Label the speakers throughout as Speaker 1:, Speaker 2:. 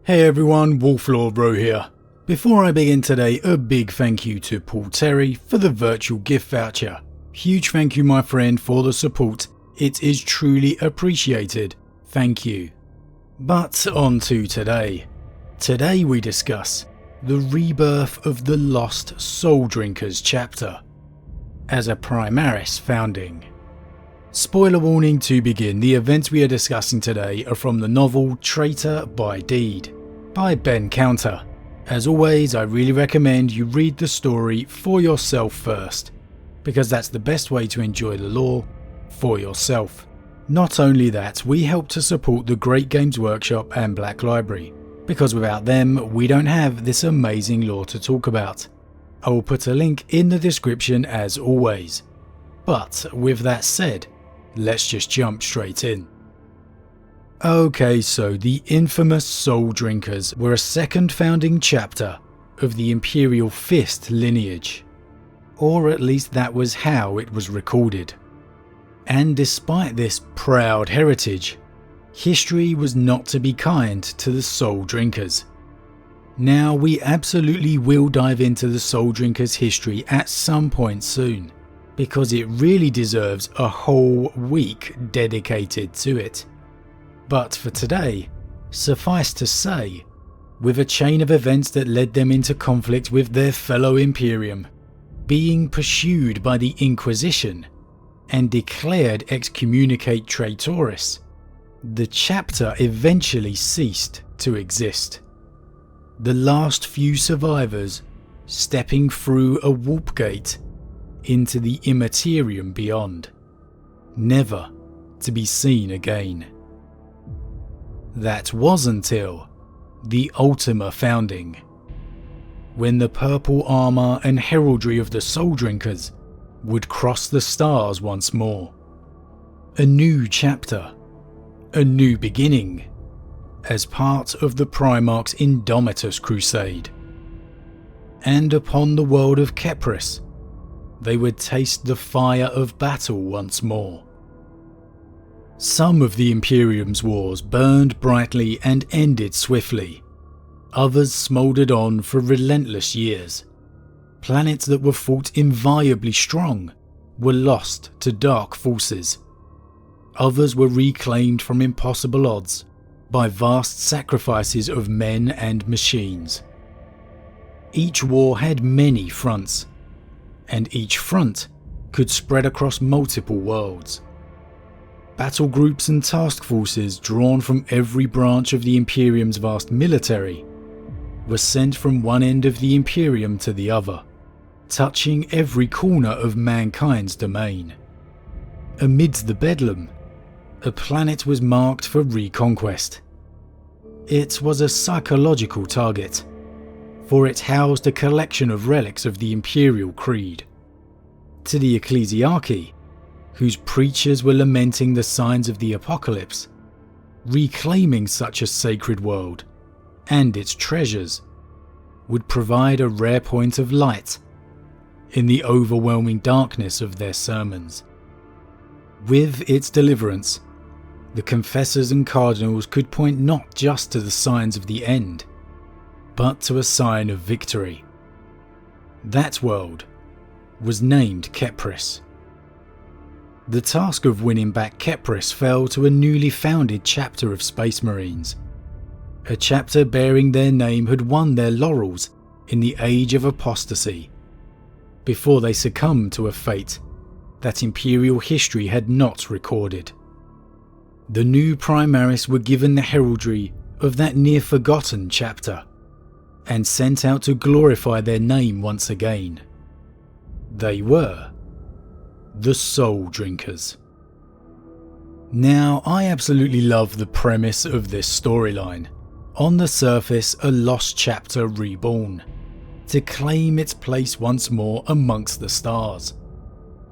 Speaker 1: Hey everyone, Wolf Lord Rho here. Before I begin today, a big thank you to Paul Terry for the virtual gift voucher. Huge thank you my friend for the support, it is truly appreciated, thank you. But on to today. Today we discuss the rebirth of the Lost Soul Drinkers chapter as a Primaris founding. Spoiler warning to begin, the events we are discussing today are from the novel Traitor by Deed by Ben Counter. As always, I really recommend you read the story for yourself first, because that's the best way to enjoy the lore for yourself. Not only that, we help to support the great Games Workshop and Black Library, because without them we don't have this amazing lore to talk about. I will put a link in the description as always. But with that said, let's just jump straight in. Okay, so the infamous Soul Drinkers were a second founding chapter of the Imperial Fist lineage, or at least that was how it was recorded. And despite this proud heritage, history was not to be kind to the Soul Drinkers. Now we absolutely will dive into the Soul Drinkers history at some point soon, because it really deserves a whole week dedicated to it. But for today, suffice to say, with a chain of events that led them into conflict with their fellow Imperium, being pursued by the Inquisition, and declared excommunicate traitoris, the chapter eventually ceased to exist. The last few survivors stepping through a warp gate into the immaterium beyond, never to be seen again. That was until the Ultima founding, when the purple armour and heraldry of the Soul Drinkers would cross the stars once more. A new chapter, a new beginning, as part of the Primarch's Indomitus crusade. And upon the world of Kepris, they would taste the fire of battle once more. Some of the Imperium's wars burned brightly and ended swiftly. Others smouldered on for relentless years. Planets that were thought inviolably strong were lost to dark forces. Others were reclaimed from impossible odds by vast sacrifices of men and machines. Each war had many fronts, and each front could spread across multiple worlds. Battle groups and task forces drawn from every branch of the Imperium's vast military were sent from one end of the Imperium to the other, touching every corner of mankind's domain. Amidst the bedlam, a planet was marked for reconquest. It was a psychological target, for it housed a collection of relics of the Imperial Creed. To the Ecclesiarchy, whose preachers were lamenting the signs of the apocalypse, reclaiming such a sacred world and its treasures would provide a rare point of light in the overwhelming darkness of their sermons. With its deliverance, the confessors and cardinals could point not just to the signs of the end, but to a sign of victory. That world was named Kepris. The task of winning back Kepris fell to a newly founded chapter of Space Marines. A chapter bearing their name had won their laurels in the age of apostasy, before they succumbed to a fate that Imperial history had not recorded. The new Primaris were given the heraldry of that near-forgotten chapter, and sent out to glorify their name once again. They were the Soul Drinkers. Now, I absolutely love the premise of this storyline. On the surface, a lost chapter reborn, to claim its place once more amongst the stars,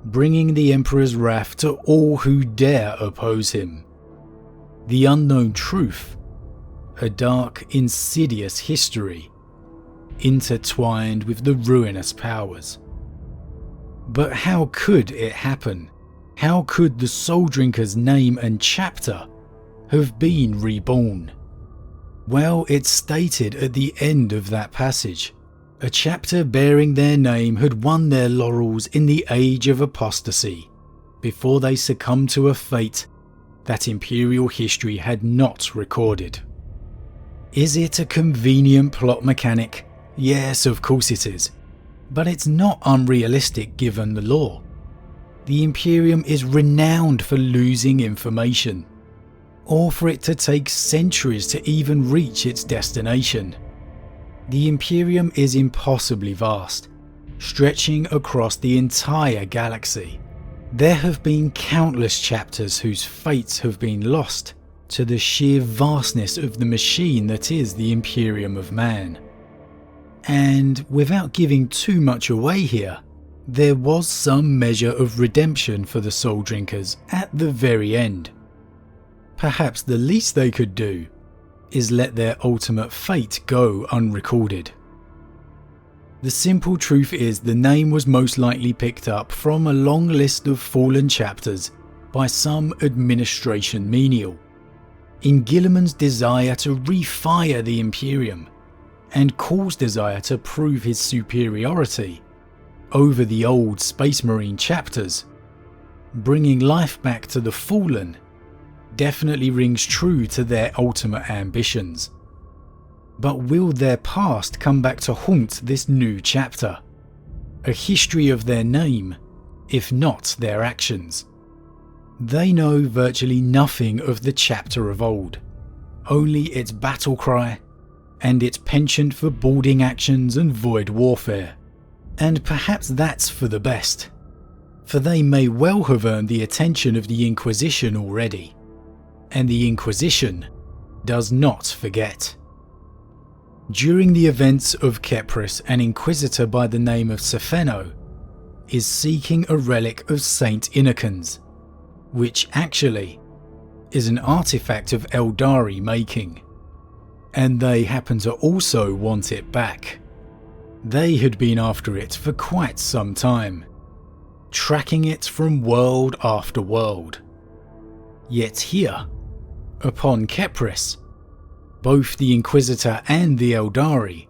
Speaker 1: bringing the Emperor's wrath to all who dare oppose him. The unknown truth, a dark, insidious history, intertwined with the ruinous powers. But how could it happen? How could the Soul Drinkers' name and chapter have been reborn? Well, it's stated at the end of that passage, a chapter bearing their name had won their laurels in the age of apostasy, before they succumbed to a fate that Imperial history had not recorded. Is it a convenient plot mechanic? Yes, of course it is, but it's not unrealistic given the lore. The Imperium is renowned for losing information, or for it to take centuries to even reach its destination. The Imperium is impossibly vast, stretching across the entire galaxy. There have been countless chapters whose fates have been lost to the sheer vastness of the machine that is the Imperium of Man. And without giving too much away here, there was some measure of redemption for the Soul Drinkers at the very end. Perhaps the least they could do is let their ultimate fate go unrecorded. The simple truth is the name was most likely picked up from a long list of fallen chapters by some administration menial, in Guilliman's desire to refire the Imperium and Call's desire to prove his superiority over the old Space Marine chapters. Bringing life back to the fallen definitely rings true to their ultimate ambitions. But will their past come back to haunt this new chapter? A history of their name, if not their actions. They know virtually nothing of the chapter of old, only its battle cry and its penchant for boarding actions and void warfare. And perhaps that's for the best, for they may well have earned the attention of the Inquisition already. And the Inquisition does not forget. During the events of Kepris, an Inquisitor by the name of Sefeno is seeking a relic of Saint Inoken's, which actually is an artifact of Eldari making, and they happen to also want it back. They had been after it for quite some time, tracking it from world after world. Yet here, upon Kepris, both the Inquisitor and the Eldari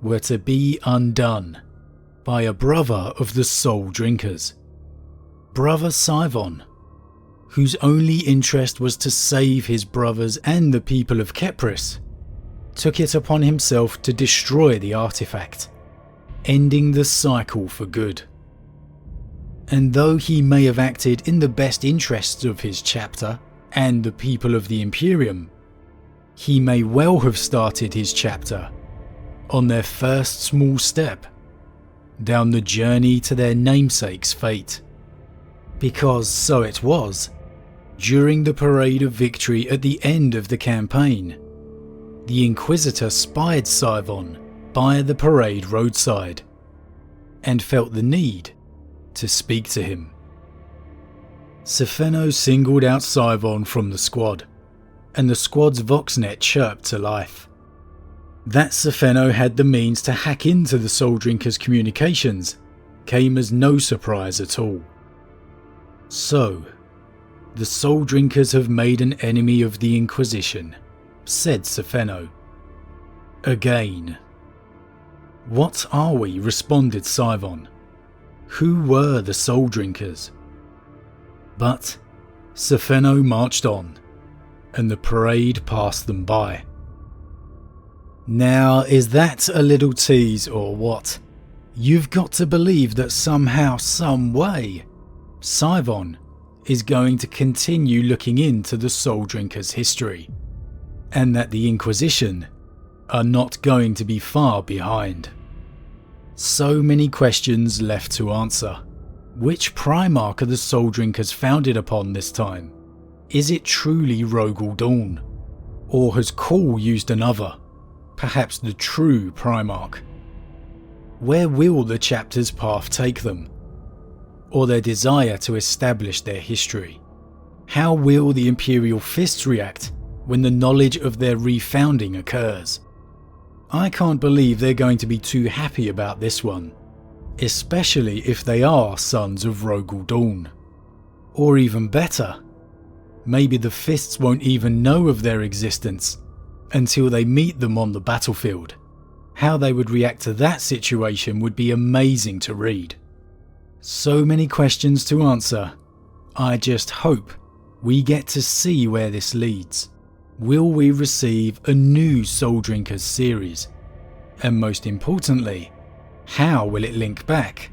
Speaker 1: were to be undone by a brother of the Soul Drinkers, Brother Sivon, whose only interest was to save his brothers and the people of Kepris, took it upon himself to destroy the artifact, ending the cycle for good. And though he may have acted in the best interests of his chapter and the people of the Imperium, he may well have started his chapter on their first small step down the journey to their namesake's fate. Because so it was, during the parade of victory at the end of the campaign, the Inquisitor spied Sivon by the parade roadside and felt the need to speak to him. Sefeno singled out Sivon from the squad, and the squad's Voxnet chirped to life. That Sefeno had the means to hack into the Soul Drinkers' communications came as no surprise at all. So, the Soul Drinkers have made an enemy of the Inquisition, said Sefeno. Again. What are we? Responded Sivon. Who were the Soul Drinkers? But Sefeno marched on, and the parade passed them by. Now, is that a little tease or what? You've got to believe that somehow, some way, Sivon is going to continue looking into the Soul Drinkers' history, and that the Inquisition are not going to be far behind. So many questions left to answer. Which Primarch are the Soul Drinkers founded upon this time? Is it truly Rogel Dawn? Or has Call used another, perhaps the true Primarch? Where will the chapter's path take them? Or their desire to establish their history? How will the Imperial Fists react when the knowledge of their refounding occurs? I can't believe they're going to be too happy about this one, especially if they are sons of Rogel Dawn. Or even better, maybe the Fists won't even know of their existence until they meet them on the battlefield. How they would react to that situation would be amazing to read. So many questions to answer. I just hope we get to see where this leads. Will we receive a new Soul Drinkers series? And most importantly, how will it link back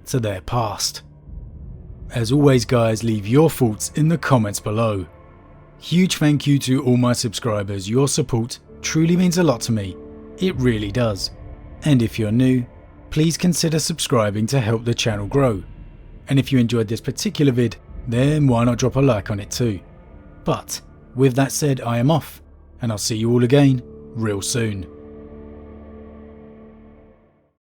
Speaker 1: to their past? As always guys, leave your thoughts in the comments below. Huge thank you to all my subscribers, your support truly means a lot to me, it really does. And if you're new, please consider subscribing to help the channel grow. And if you enjoyed this particular vid, then why not drop a like on it too. But with that said, I am off, and I'll see you all again real soon.